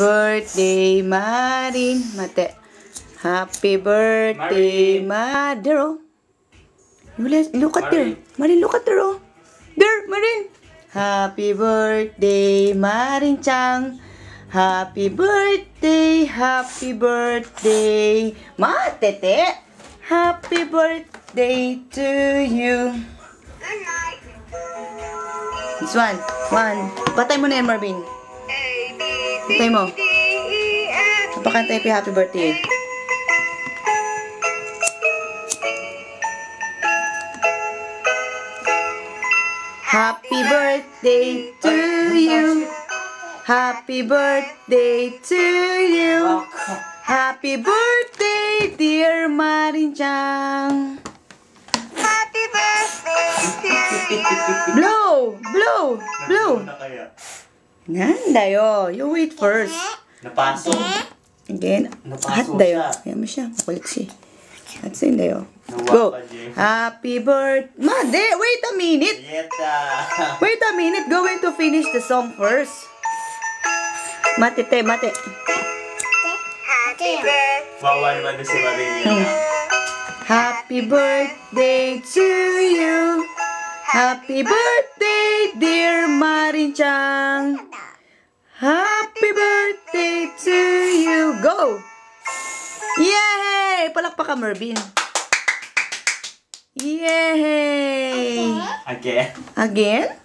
Birthday, Marin. Mate. Happy birthday, Mother. Oh. Look at there. Marin, look at there. Oh. There, Marin. Happy birthday, Marin Chang. Happy birthday, happy birthday. Matete. Happy birthday to you. This one. Patay mo na yan, Marvin. Patay mo. Napakantay pa happy birthday. Happy birthday to you. Happy birthday to you. Happy birthday, dear Marin Chang. Happy birthday to you. Blow! Nandayo. You wait first. Napasok. Again. Hat Napasok dayo. siya. Ayan mo siya. Makulit siya. Hat sa'yo dayo. Go. Happy birthday. Made, wait a minute. Yeta. Wait a minute. Going to finish the song first. Mate. Happy birthday. Wawa naman doon si Maria. Happy birthday to you. Happy birthday, dear Marin Chang. Happy birthday to you. Go! Yay! Palakpak ka, Mervin. Yay! Again? Again?